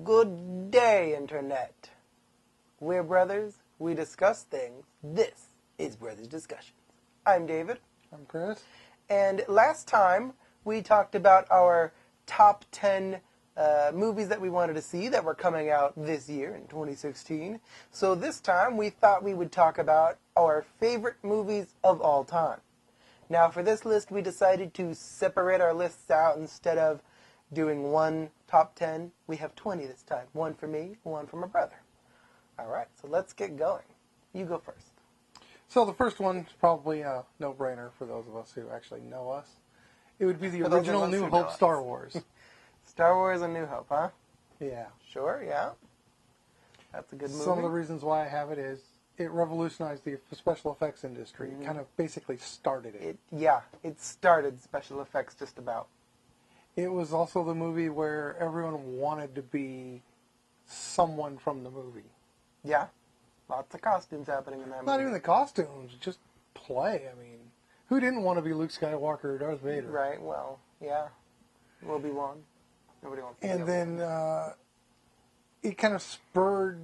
Good day, Internet. We're brothers. We discuss things. This is Brothers Discussions. I'm David. I'm Chris. And last time, we talked about our top 10 movies that we wanted to see that were coming out this year in 2016. So this time, we thought we would talk about our favorite movies of all time. Now, for this list, we decided to separate our lists out. Instead of doing one top 10, we have 20 this time. One for me, one for my brother. All right, so let's get going. You go first. So the first one's probably a no-brainer for those of us who actually know us. It would be the original New Hope Star Wars. Star Wars and New Hope, huh? Yeah. Sure, yeah. That's a good movie. Some of the reasons why I have it is it revolutionized the special effects industry. It kind of basically started it. It started special effects just about. It was also the movie where everyone wanted to be someone from the movie. Yeah. Lots of costumes happening in that movie. Not even the costumes, just play. I mean, who didn't want to be Luke Skywalker or Darth Vader? Right, well, yeah. Obi-Wan. Nobody wants to be And then it kind of spurred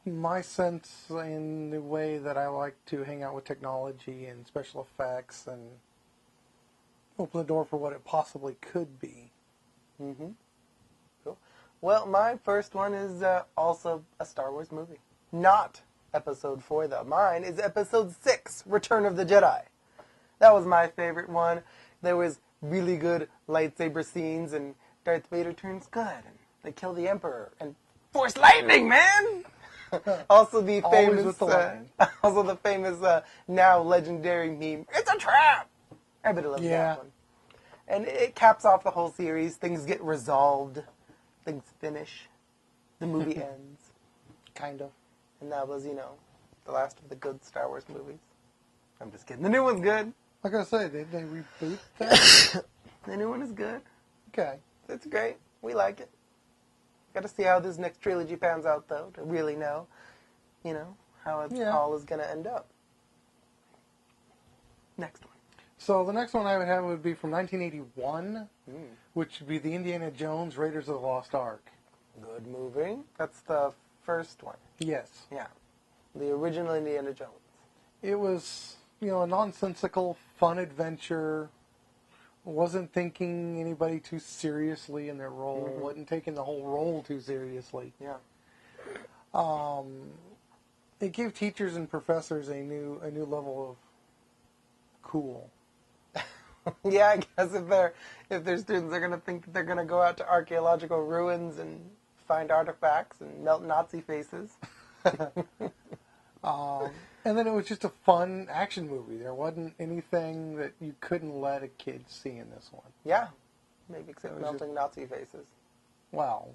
my sense in the way that I like to hang out with technology and special effects and open the door for what it possibly could be. Mm-hmm. Cool. Well, my first one is also a Star Wars movie. Not Episode 4, though. Mine is Episode 6, Return of the Jedi. That was my favorite one. There was really good lightsaber scenes, and Darth Vader turns good, and they kill the Emperor, and Force lightning, man! Also the famous, now legendary meme, it's a trap! Everybody loves that one. And it caps off the whole series. Things get resolved. Things finish. The movie ends. Kind of. And that was, the last of the good Star Wars movies. I'm just kidding. The new one's good. Like I say, did they reboot that? The new one is good. Okay. It's great. We like it. Got to see how this next trilogy pans out, though, to really know, how it all is going to end up. Next one. So the next one I would have would be from 1981, which would be the Indiana Jones Raiders of the Lost Ark. Good movie. That's the first one. Yes. Yeah. The original Indiana Jones. It was, a nonsensical, fun adventure. Wasn't thinking anybody too seriously in their role. Mm-hmm. Wasn't taking the whole role too seriously. Yeah. It gave teachers and professors a new level of cool. Yeah, I guess if their students are gonna think they're gonna go out to archaeological ruins and find artifacts and melt Nazi faces. And then it was just a fun action movie. There wasn't anything that you couldn't let a kid see in this one. Yeah, maybe except melting Nazi faces. Wow.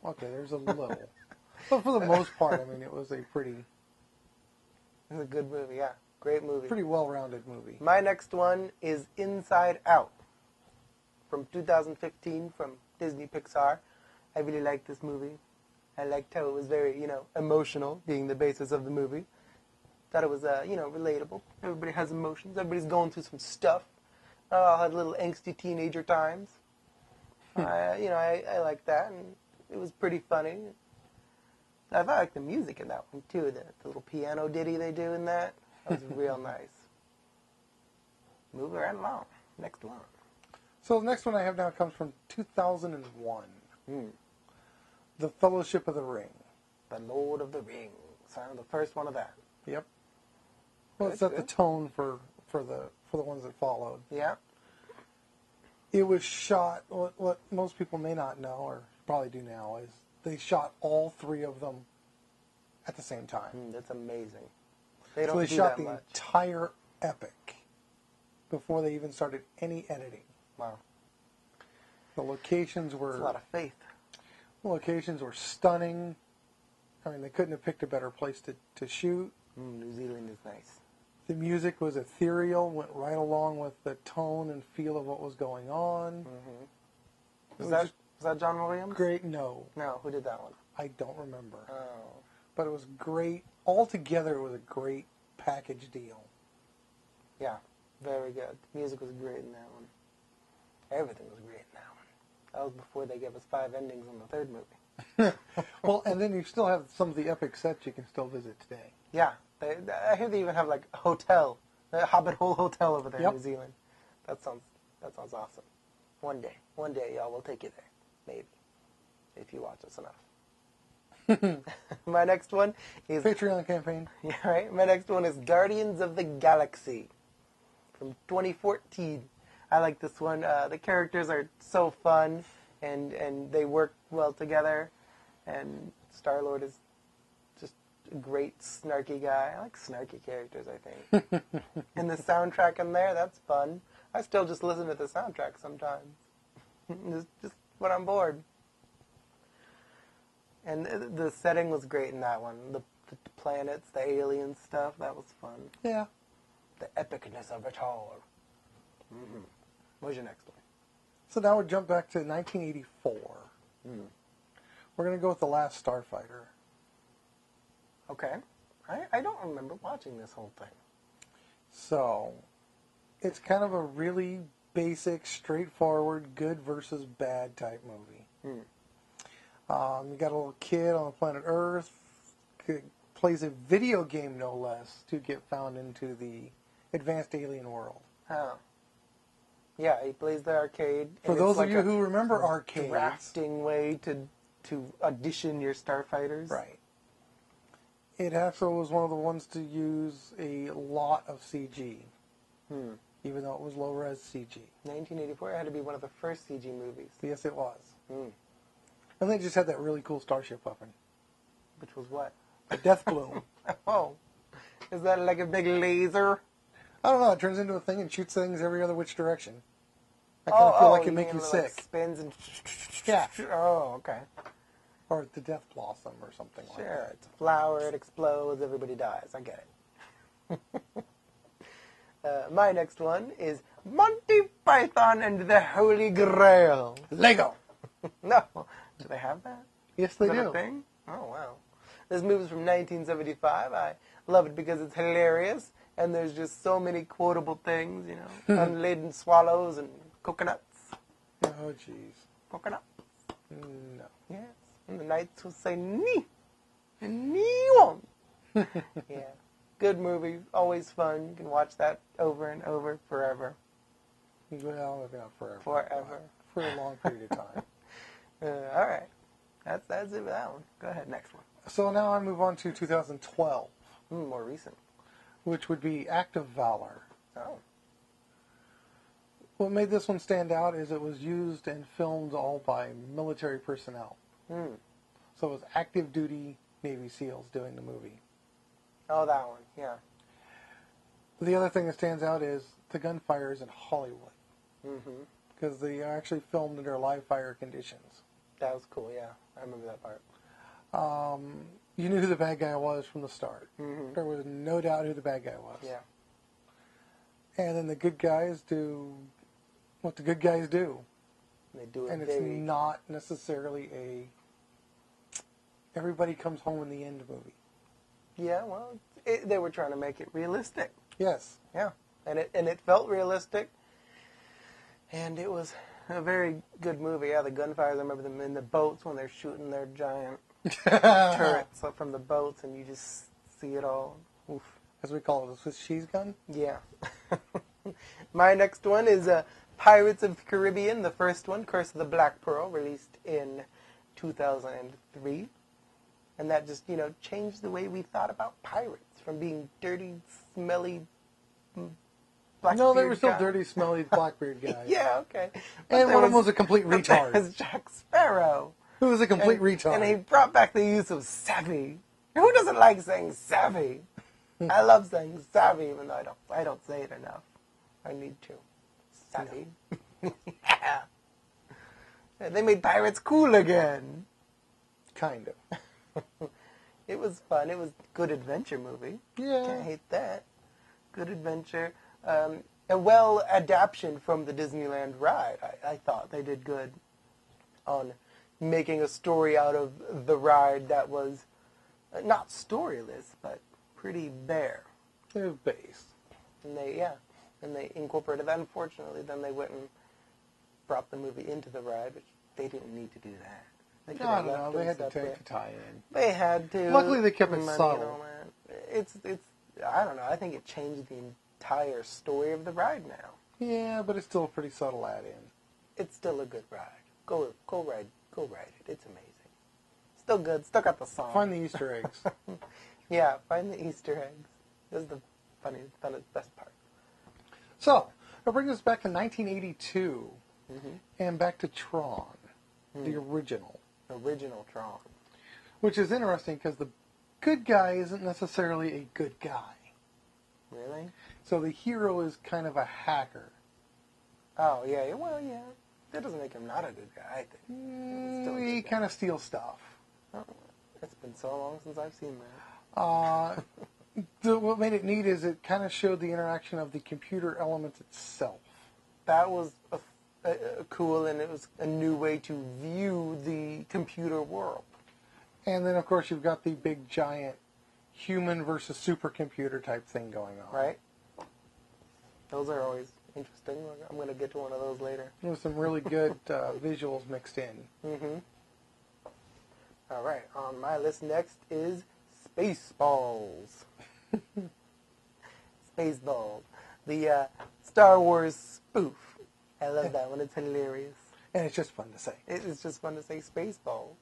Okay, there's a little. But for the most part, it was a pretty... It's a good movie, yeah. Great movie. Pretty well-rounded movie. My next one is Inside Out from 2015 from Disney Pixar. I really liked this movie. I liked how it was very, emotional, being the basis of the movie. Thought it was, relatable. Everybody has emotions. Everybody's going through some stuff. I had little angsty teenager times. I liked that, and it was pretty funny. I liked the music in that one, too. The little piano ditty they do in that. That was real nice. Moving right along. Next one. So the next one I have now comes from 2001. The Fellowship of the Ring. The Lord of the Rings. The first one of that. Yep. Well, it set the tone for the ones that followed. Yeah. It was shot, what most people may not know, or probably do now, is they shot all three of them at the same time. That's amazing. They don't so they do shot that the much. entire epic before they even started any editing. Wow. The locations were... That's a lot of faith. The locations were stunning. They couldn't have picked a better place to shoot. New Zealand is nice. The music was ethereal, went right along with the tone and feel of what was going on. Was that John Williams? Great, no. No, who did that one? I don't remember. Oh. But it was great. Altogether, it was a great package deal. Yeah, very good. The music was great in that one. Everything was great in that one. That was before they gave us 5 endings on the third movie. Well, and then you still have some of the epic sets you can still visit today. Yeah, I hear they even have like a hotel, a Hobbit Hole Hotel over there Yep. in New Zealand. That sounds awesome. One day, y'all, we'll take you there, maybe, if you watch us enough. My next one is Patreon campaign. Yeah, right. My next one is Guardians of the Galaxy from 2014. I like this one. The characters are so fun, and they work well together. And Star-Lord is just a great snarky guy. I like snarky characters, I think. And the soundtrack in there, that's fun. I still just listen to the soundtrack sometimes. just when I'm bored. And the setting was great in that one. The planets, the alien stuff, that was fun. Yeah. The epicness of it all. Mm-hmm. What's your next one? So now we jump back to 1984. We're going to go with The Last Starfighter. Okay. I don't remember watching this whole thing. So, it's kind of a really basic, straightforward, good versus bad type movie. You got a little kid on the planet Earth, plays a video game, no less, to get found into the advanced alien world. Oh. Yeah, he plays the arcade. For those of you who remember arcades. Drafting way to audition your starfighters. Right. It also was one of the ones to use a lot of CG. Even though it was low-res CG. 1984 had to be one of the first CG movies. Yes, it was. And they just had that really cool starship weapon. Which was what? The Death Bloom. Oh. Is that like a big laser? I don't know. It turns into a thing and shoots things every other which direction. I kind of feel like it makes you sick. Like spins and... Yeah. Oh, okay. Or the Death Blossom or something like that. Sure. It's a flower. It explodes. Everybody dies. I get it. My next one is Monty Python and the Holy Grail. Lego. No. Do they have that? Yes, they Is that do. a thing? Oh, wow. This movie's from 1975. I love it because it's hilarious, and there's just so many quotable things, you know. Unladen swallows and coconuts. Oh, jeez. Coconut. No. Yes. And the knights will say, "Ni." And "Ni won." Yeah. Good movie. Always fun. You can watch that over and over forever. Well, maybe not forever. Forever. For a long period of time. All right. That's it for that one. Go ahead. Next one. So now I move on to 2012, More recent. which would be Act of Valor. Oh. What made this one stand out is it was used and filmed all by military personnel. So it was active duty Navy SEALs doing the movie. Oh, that one. Yeah. The other thing that stands out is the gunfire is in Hollywood. Because they actually filmed under live fire conditions. That was cool, yeah. I remember that part. You knew who the bad guy was from the start. There was no doubt who the bad guy was. Yeah. And then the good guys do what the good guys do. They do it And it's not necessarily a everybody comes home in the end movie. Yeah, well, they were trying to make it realistic. Yes. Yeah. And it felt realistic. And it was a very good movie. Yeah, the gunfires, I remember them in the boats when they're shooting their giant turrets up from the boats, and you just see it all. Oof. As we call it, a Swiss cheese gun? Yeah. My next one is Pirates of the Caribbean, the first one, Curse of the Black Pearl, released in 2003. And that just, changed the way we thought about pirates, from being dirty, smelly, Blackbeard No, they were still guy. dirty, smelly Blackbeard guys. Yeah, okay. And one of them was a complete But there retard. was Jack Sparrow. Who was a complete retard. And he brought back the use of savvy. Who doesn't like saying savvy? I love saying savvy, even though I don't say it enough. I need to. Savvy. Yeah. They made pirates cool again. Kind of. It was fun. It was a good adventure movie. Yeah. Can't hate that. Good adventure. A well adaptation from the Disneyland ride. I thought they did good on making a story out of the ride that was not storyless, but pretty bare. It was based. And they incorporated that. Unfortunately, then they went and brought the movie into the ride, which they didn't need to do that. They could No, I have don't know. left They them had to separate. take the tie-in. They had to. Luckily, they kept it money and subtle. all that. It's. I don't know. I think it changed the entire story of the ride now. Yeah, but it's still a pretty subtle add-in. It's still a good ride. Go ride it. It's amazing. Still good. Still got the song. Find the Easter eggs. Yeah, find the Easter eggs. This is the best part. So, that brings us back to 1982 and back to Tron, the original. Original Tron. Which is interesting because the good guy isn't necessarily a good guy. Really? So the hero is kind of a hacker. Oh, yeah. Well, yeah. That doesn't make him not a good guy, I think. He kind of steals stuff. Oh, it's been so long since I've seen that. What made it neat is it kind of showed the interaction of the computer element itself. That was cool, and it was a new way to view the computer world. And then, of course, you've got the big, giant human versus supercomputer type thing going on. Right? Those are always interesting. I'm going to get to one of those later. With some really good visuals mixed in. Mm-hmm. All right. On my list next is Spaceballs. Spaceballs. The Star Wars spoof. I love that one. It's hilarious. And it's just fun to say. It's just fun to say Spaceballs.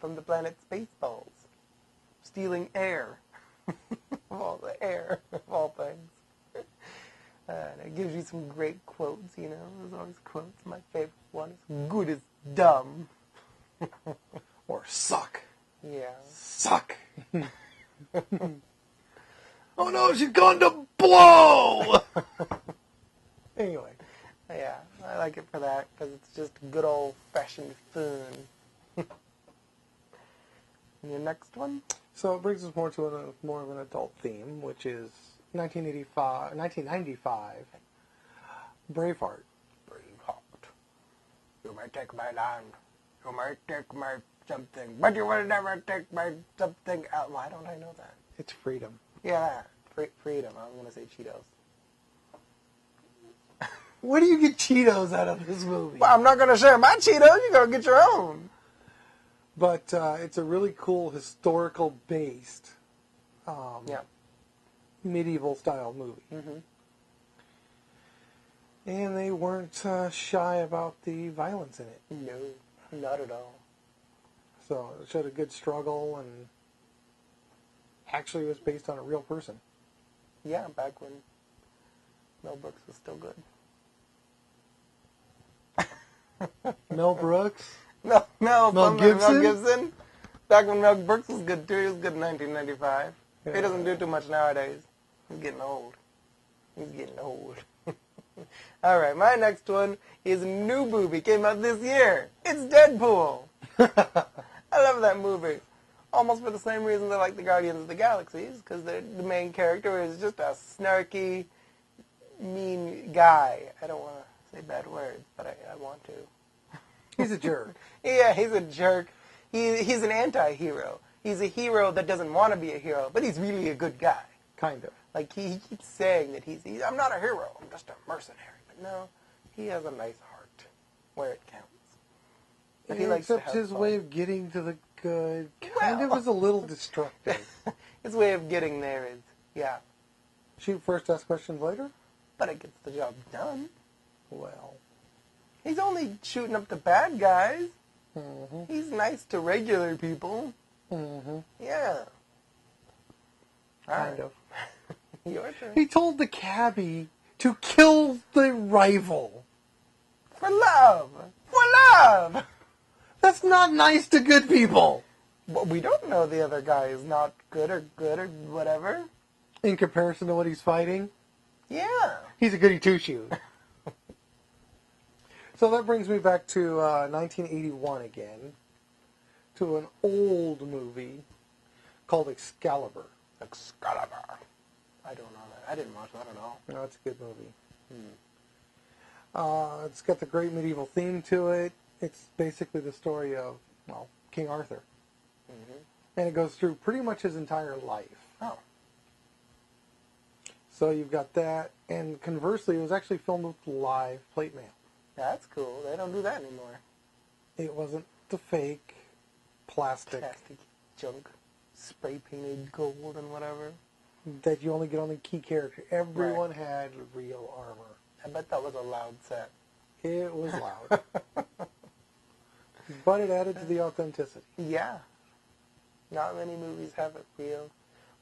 From the planet Spaceballs. Stealing air. All the air of all things. And it gives you some great quotes, you know. There's always quotes. My favorite one is good as dumb. Or suck. Yeah. Suck. Oh no, she's going to blow! Anyway. Yeah, I like it for that, because it's just good old-fashioned fun. And your next one? So it brings us more to more of an adult theme, which is 1995, Braveheart. Braveheart. You may take my land. You may take my something. But you will never take my something else. Why don't I know that? It's freedom. Yeah, freedom. I was going to say Cheetos. Where do you get Cheetos out of this movie? Well, I'm not going to share my Cheetos. You're going to get your own. But it's a really cool historical-based medieval-style movie. Mm-hmm. And they weren't shy about the violence in it. No, not at all. So it showed a good struggle, and actually was based on a real person. Yeah, back when Mel Brooks was still good. Mel Brooks? No, Mel Gibson? Mel Gibson. Back when Mel Brooks was good too. He was good in 1995. Yeah. He doesn't do too much nowadays. He's getting old. All right, my next one is a new movie. Came out this year. It's Deadpool. I love that movie. Almost for the same reasons I like the Guardians of the Galaxies, because the main character is just a snarky, mean guy. I don't want to say bad words, but I want to. He's a jerk. Yeah, he's a jerk. He's an anti-hero. He's a hero that doesn't want to be a hero, but he's really a good guy. Kind of. Like, he keeps saying that he's I'm not a hero, I'm just a mercenary. But no, he has a nice heart where it counts. But he likes to Except have his fun. way of getting to the good kind of is a little destructive. His way of getting there is, yeah. Shoot first, ask questions later? But it gets the job done. Well. He's only shooting up the bad guys. Mm-hmm. He's nice to regular people. Mm-hmm. Yeah. Kind of. Your turn. He told the cabbie to kill the rival. For love. For love. That's not nice to good people. Well, we don't know the other guy is not good or whatever. In comparison to what he's fighting, Yeah. he's a goody two-shoes. So that brings me back to 1981 again, to an old movie called Excalibur. Excalibur. I don't know that. I didn't watch that at all. No, it's a good movie. It's got the great medieval theme to it. It's basically the story of, well, King Arthur. Mm-hmm. And it goes through pretty much his entire life. Oh. So you've got that. And conversely, it was actually filmed with live plate mail. That's cool. They don't do that anymore. It wasn't the fake. plastic junk, spray painted gold and whatever. that you only get on the key character. Everyone had real armor. I bet that was a loud set. It was loud. But it added to the authenticity. Yeah. Not many movies have it real.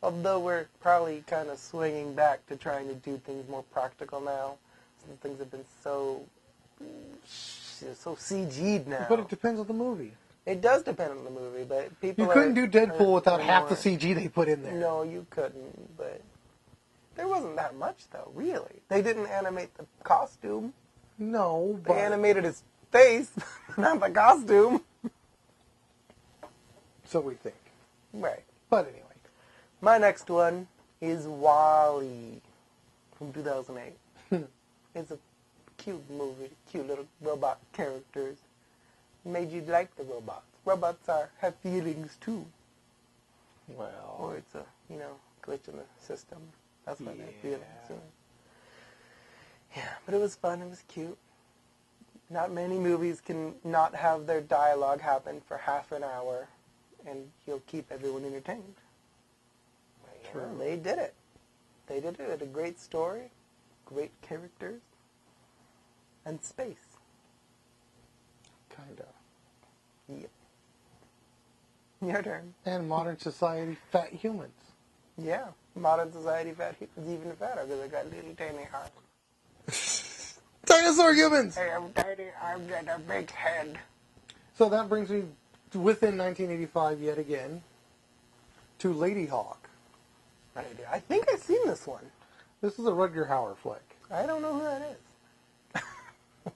Although we're probably kind of swinging back to trying to do things more practical now. Some things have been so CG'd now. But it depends on the movie. It does depend on the movie, but people You couldn't do Deadpool without half the more. CG they put in there. No, you couldn't, but there wasn't that much, though, really. They didn't animate the costume. No, but... They animated his face, not the costume. So we think. Right. But anyway. My next one is WALL-E from 2008. It's a cute movie, cute little robot characters. Made you like the robots. Robots have feelings too. Well... Or it's a, glitch in the system. That's why they have feelings. Yeah, but it was fun. It was cute. Not many movies can not have their dialogue happen for half an hour, and you'll keep everyone entertained. True. Well, they did it. They did it. A great story, great characters, and space. Kind of. Yep. Your turn. And modern society, fat humans. Yeah. Modern society, fat humans even fatter because they got little tiny arms. Dinosaur humans! Hey, I'm tiny arms and a big head. So that brings me within 1985 yet again to Lady Hawk. I think I've seen this one. This is a Rutger Hauer flick. I don't know who that is.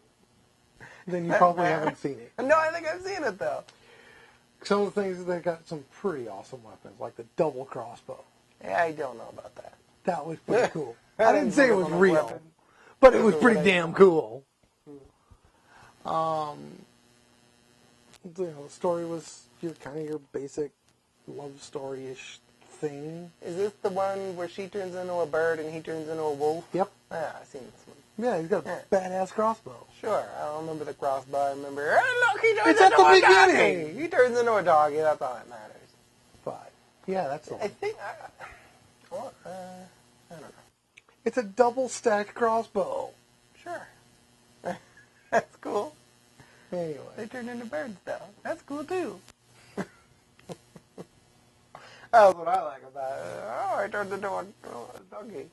Then you probably haven't seen it. No, I think I've seen it, though. Some of the things, they got some pretty awesome weapons, like the double crossbow. Yeah, I don't know about that. That was pretty cool. I I didn't say it was real, weapon. but it was pretty damn cool. The story was your basic love story-ish thing. Is this the one where she turns into a bird and he turns into a wolf? Yep. Yeah, I've seen this one. Yeah, he's got a badass crossbow. Sure, I don't remember the crossbow. I remember, hey, look, he turns It's at into the a beginning. doggy. He turns into a doggy. That's all that matters. But, yeah, that's the I one. think, I don't know. It's a double-stacked crossbow. Sure. That's cool. Anyway. They turn into birds, though. That's cool, too. That's what I like about it. Oh, I turned into a doggy.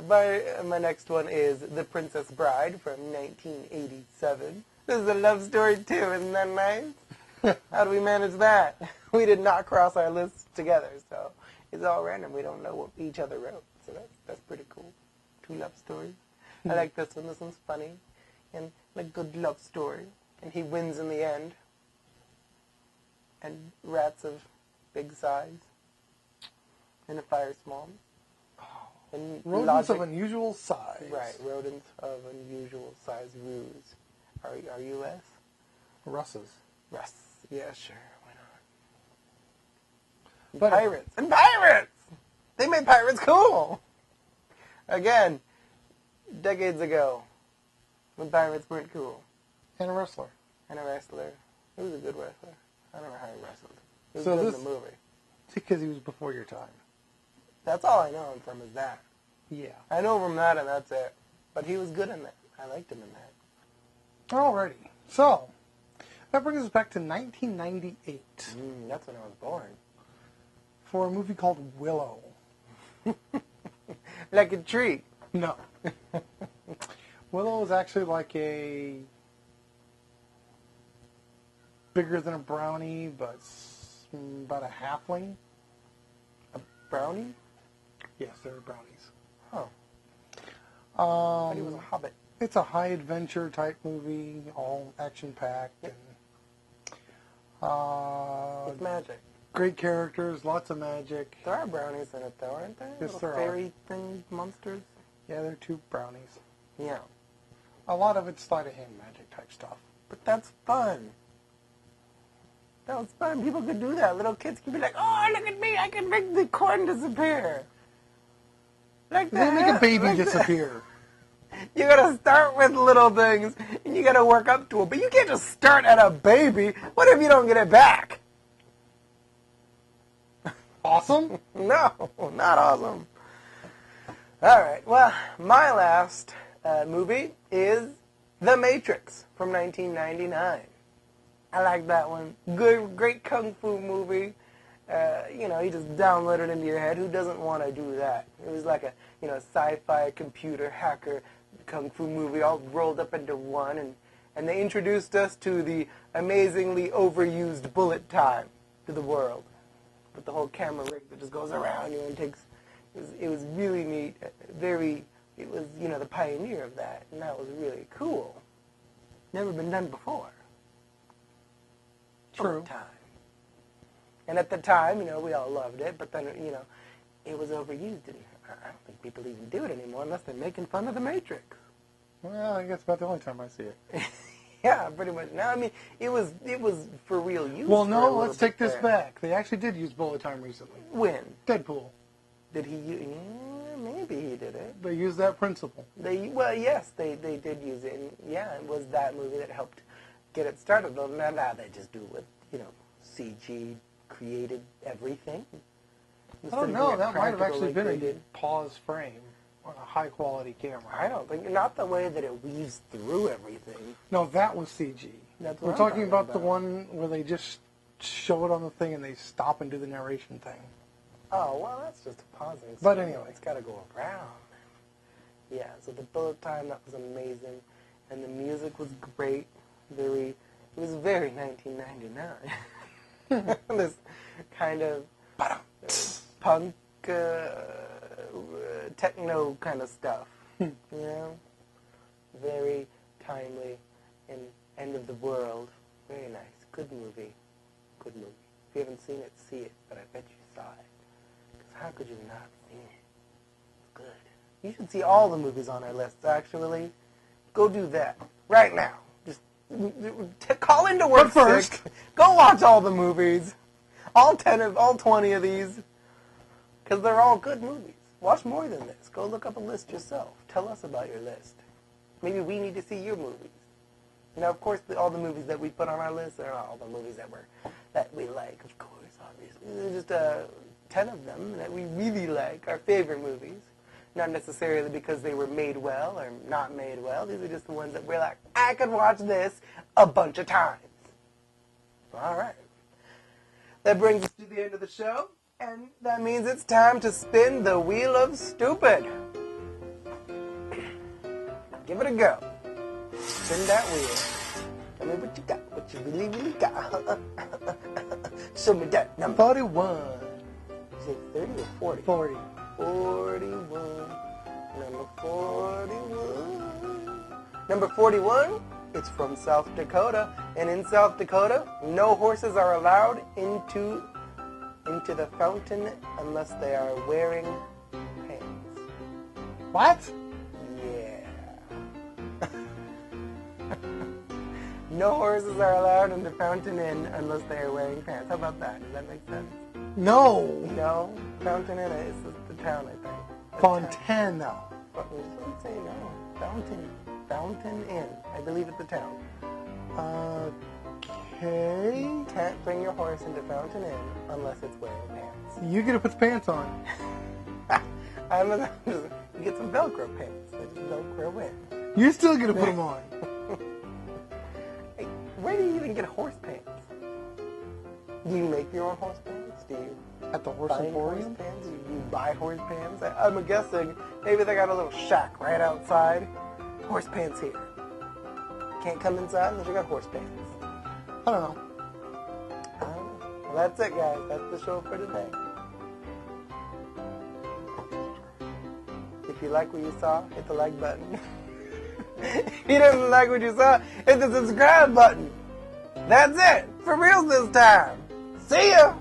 My next one is The Princess Bride from 1987. This is a love story, too. Isn't that nice? How do we manage that? We did not cross our lists together, so it's all random. We don't know what each other wrote, so that's pretty cool. Two love stories. I like this one. This one's funny and a good love story. And he wins in the end. And rats of big size in a firestorm. And Rodents of unusual size. Right, rodents of unusual size ruse. Are you less? Russes. Russ. Yeah, sure. Why not? But pirates. And pirates! They made pirates cool! Again, decades ago, when pirates weren't cool. And a wrestler. And a wrestler. He was a good wrestler. I don't know how he wrestled. He was So good this- in the movie. Because he was before your time. That's all I know him from is that. Yeah. I know from that and that's it. But he was good in that. I liked him in that. Alrighty. So, that brings us back to 1998 That's when I was born. for a movie called Willow. Like a tree. No. Willow is actually like a bigger than a brownie, but about a halfling. Brownie? Yes, they're brownies. Oh. But he Um, was a hobbit. it's a high adventure type movie, all action packed, Yep. and It's magic. great characters, lots of magic. There are brownies in it, though, aren't there? Yes, Little there are. fairy thing monsters. Yeah, they're two brownies. Yeah. A lot of it's sleight of hand magic type stuff. But that's fun. That was fun. People could do that. Little kids could be like, oh, look at me. I can make the corn disappear. Like They make a baby like that. disappear. You gotta start with little things, and you gotta work up to it. But you can't just start at a baby. What if you don't get it back? Awesome? No, not awesome. All right, well, my last movie is The Matrix from 1999. I like that one. Good, great kung fu movie. You just download it into your head. Who doesn't want to do that? It was like a, sci-fi computer hacker kung fu movie all rolled up into one, and they introduced us to the amazingly overused bullet time to the world, with the whole camera rig that just goes around you and takes. It was really neat. It was the pioneer of that, and that was really cool. Never been done before. True. Time. And at the time, we all loved it, but then, it was overused, and I don't think people even do it anymore unless they're making fun of the Matrix. Well, I guess about the only time I see it. Yeah, pretty much. No, I mean, it was for real use. Well, no, let's take this back. They actually did use bullet time recently. When? Deadpool. Did he use maybe he did it. They used that principle. Yes, they did use it, and yeah, it was that movie that helped get it started. Though now they just do it with, CG created everything. I don't know, that might have actually been a pause frame on a high-quality camera. I don't think, not the way that it weaves through everything. No, that was CG. That's We're what I'm talking about the one where they just show it on the thing and they stop and do the narration thing. Oh, well, that's just a pausing. But anyway. It's got to go around. Yeah, so the bullet time, that was amazing. And the music was great. It was very 1999. This kind of punk, techno kind of stuff. Very timely and end of the world. Very nice. Good movie. Good movie. If you haven't seen it, see it. But I bet you saw it. Because how could you not have seen it? It's good. You should see all the movies on our list, actually. Go do that. Right now. Just call into work first. sick. Go watch all the movies. All 20 of these. Because they're all good movies. Watch more than this. Go look up a list yourself. Tell us about your list. Maybe we need to see your movies. Now, of course, all the movies that we put on our list are all the movies that we like, of course, obviously. There's just 10 of them that we really like, our favorite movies. Not necessarily because they were made well or not made well. These are just the ones that we're like, I could watch this a bunch of times. All right. That brings us to the end of the show. And that means it's time to spin the Wheel of Stupid. Give it a go. Spin that wheel. Tell me what you got, what you really, really got. Show me that number. 41. Is it 30 or 40? 40. 41. Number 41. Number 41, it's from South Dakota. And in South Dakota, no horses are allowed into the fountain unless they are wearing pants. What? Yeah. No horses are allowed in the fountain inn unless they are wearing pants. How about that? Does that make sense? No. No? Fountain inn is the town, I think. Fontana. Let's say no. Fountain inn. I believe it's the town. Okay. Can't bring your horse into Fountain Inn unless it's wearing pants. You get to put the pants on. You get some Velcro pants. They just Velcro in. You're still going to put them on. Hey, where do you even get horse pants? Do you make your own horse pants? Do you At the horse buy emporium? horse pants? Do you buy horse pants? I'm guessing maybe they got a little shack right outside. Horse pants here. Can't come inside unless you got horse pants. I don't know. Well, that's it, guys. That's the show for today. If you like what you saw, hit the like button. If you didn't like what you saw, hit the subscribe button. That's it. For real this time. See ya.